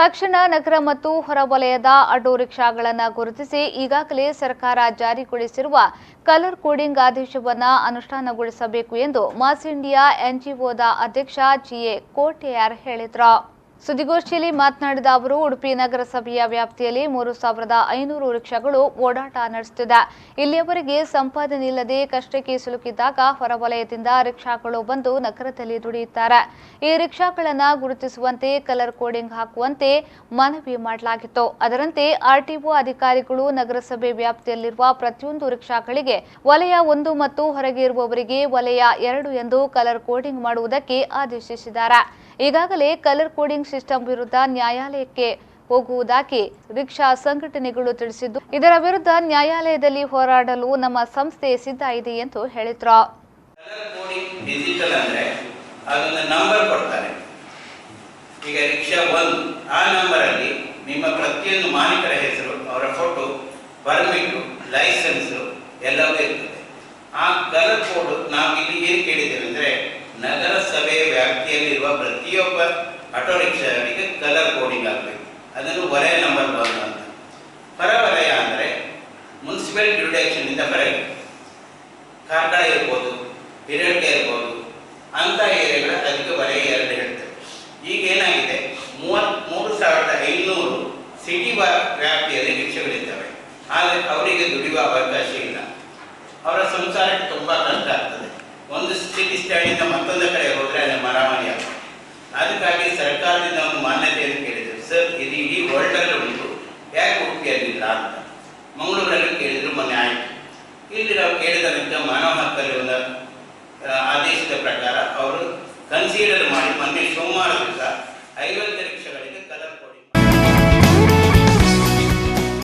ತಕ್ಷಣ ನಗರ ಮತ್ತು ಹೊರವಲಯದ ಆಟೋ ರಿಕ್ಷಾಗಳನ್ನು ಗುರುತಿಸಿ ಈಗಾಗಲೇ ಸರ್ಕಾರ ಜಾರಿಗೊಳಿಸಿರುವ ಕಲರ್ ಕೋಡಿಂಗ್ ಆದೇಶವನ್ನು ಅನುಷ್ಠಾನಗೊಳಿಸಬೇಕು ಎಂದು ಮಾಸ್ ಇಂಡಿಯಾ ಎನ್ಜಿಒದ ಅಧ್ಯಕ್ಷ ಜಿಎ ಕೋಟ್ಯಾರ್ ಹೇಳಿದರು. ಸುದ್ದಿಗೋಷ್ಠಿಯಲ್ಲಿ ಮಾತನಾಡಿದ ಅವರು, ಉಡುಪಿ ನಗರಸಭೆಯ ವ್ಯಾಪ್ತಿಯಲ್ಲಿ 3,500 ರಿಕ್ಷಾಗಳು ಓಡಾಟ ನಡೆಸುತ್ತಿದೆ. ಇಲ್ಲಿಯವರೆಗೆ ಸಂಪಾದನೆ ಇಲ್ಲದೆ ಕಷ್ಟಕ್ಕೆ ಸಿಲುಕಿದ್ದಾಗ ಹೊರವಲಯದಿಂದ ರಿಕ್ಷಾಗಳು ಬಂದು ನಗರದಲ್ಲಿ ದುಡಿಯುತ್ತಾರೆ. ಈ ರಿಕ್ಷಾಗಳನ್ನು ಗುರುತಿಸುವಂತೆ ಕಲರ್ ಕೋಡಿಂಗ್ ಹಾಕುವಂತೆ ಮನವಿ ಮಾಡಲಾಗಿತ್ತು. ಅದರಂತೆ ಆರ್ಟಿಒ ಅಧಿಕಾರಿಗಳು ನಗರಸಭೆ ವ್ಯಾಪ್ತಿಯಲ್ಲಿರುವ ಪ್ರತಿಯೊಂದು ರಿಕ್ಷಾಗಳಿಗೆ ವಲಯ 1 ಮತ್ತು ಹೊರಗೆ ಇರುವವರಿಗೆ ವಲಯ 2 ಎಂದು ಕಲರ್ ಕೋಡಿಂಗ್ ಮಾಡುವುದಕ್ಕೆ ಆದೇಶಿಸಿದ್ದಾರೆ. ಈಗಾಗಲೇ ಕಲರ್ ಕೋಡಿಂಗ್ ಸಿಸ್ಟಮ್ ವಿರುದ್ಧ ನ್ಯಾಯಾಲಯಕ್ಕೆ ಹೋಗುವುದಾಗಿ ರಿಕ್ಷಾ ಸಂಘಟನೆಗಳು ತಿಳಿಸಿದ್ದು, ಇದರ ವಿರುದ್ಧ ನ್ಯಾಯಾಲಯದಲ್ಲಿ ಹೋರಾಡಲು ನಮ್ಮ ಸಂಸ್ಥೆ ಸಿದ್ಧ ಇದೆ ಎಂದು ಹೇಳಿದ್ರು. ಕಲರ್ ಕೋಡಿಂಗ್ ಡಿಜಿಟಲ್ ಅಂದ್ರೆ ಅದೊಂದು ನಂಬರ್ ಕೊಡ್ತಾರೆ. ಈಗ ರಿಕ್ಷಾ 1 ಆ ನಂಬರ್ ಅಲ್ಲಿ ನಿಮ್ಮ ಪ್ರತಿಯೊಂದು ಮಾಲೀಕರ ಹೆಸರು, ಅವರ ಫೋಟೋ, ಪರ್ಮಿಟ್, ಲೈಸೆನ್ಸ್ ಎಲ್ಲವೂ ಇರ್ತದೆ. ಆ ಕಲರ್ ಕೋಡ್ ನಾವು ಇಲ್ಲಿ ಏನು ಕೇಳಿದ್ದೇವೆ ಅಂದ್ರೆ, ನಗರಸಭೆ ವ್ಯಾಪ್ತಿಯಲ್ಲಿರುವ ಪ್ರತಿಯೊಬ್ಬ ಆಟೋ ರಿಕ್ಷಾಗಳಿಗೆ ಕಲರ್ ಕೋಡಿಂಗ್ ಆಗಬೇಕು. ಅದನ್ನು ವಲಯ ನಂಬರ್ 1 ಅಂತ. ಹೊರವಲಯ ಅಂದರೆ ಮುನ್ಸಿಪಲ್ ಜ್ಯುರಿಡಿಕ್ಷನ್ ಇಂದ ಹೊರಗೆ ಕಾರ್ಕಳ ಇರ್ಬೋದು, ಹಿರೇಳ್ಗೆ ಇರ್ಬೋದು, ಅಂತ ಏರಿಯಾಗಳ ಅದಕ್ಕೆ ವಲಯ 2 ಹೇಳ್ತೇವೆ. ಈಗ ಏನಾಗಿದೆ, 33,500 ಸಿಟಿ ವ್ಯಾಪ್ತಿಯಲ್ಲಿ ರಿಕ್ಷಾಗಳಿದ್ದಾವೆ. ಆದರೆ ಅವರಿಗೆ ದುಡಿಯುವ ಅವಕಾಶ ಇಲ್ಲ. ಅವರ ಸಂಸಾರಕ್ಕೆ ತುಂಬಾ ಕಷ್ಟ ಆಗ್ತದೆ. ಒಂದು ಸಿಟಿ ಸ್ಟ್ಯಾಂಡಿಂದ ಮತ್ತೊಂದು ಕಡೆ ಹೋದ್ರೆ ಅಲ್ಲಿ ಮರಾಮರಿ ಆಗ್ತದೆ. ಅದಕ್ಕಾಗಿ ಸರ್ಕಾರದಿಂದ ಒಂದು ಮಾನ್ಯತೆಯನ್ನು ಕೇಳಿದ್ರು. ಸರ್, ಇದು ಇಡೀ ವರ್ಲ್ಡ್ ಅಲ್ಲಿ ಉಂಟು, ಯಾಕೆ ಉಡುಪಿಯಲ್ಲಿಲ್ಲ ಅಂತ. ಮಂಗಳೂರಲ್ಲಿ ಕೇಳಿದ್ರು, ಮೊನ್ನೆ ಆಯ್ತು. ಇಲ್ಲಿ ನಾವು ಕೇಳಿದ ಮಾನವ ಹಕ್ಕಲ್ಲಿ ಒಂದು ಆದೇಶದ ಪ್ರಕಾರ ಅವರು ಕನ್ಸಿಡರ್ ಮಾಡಿ ಮೊನ್ನೆ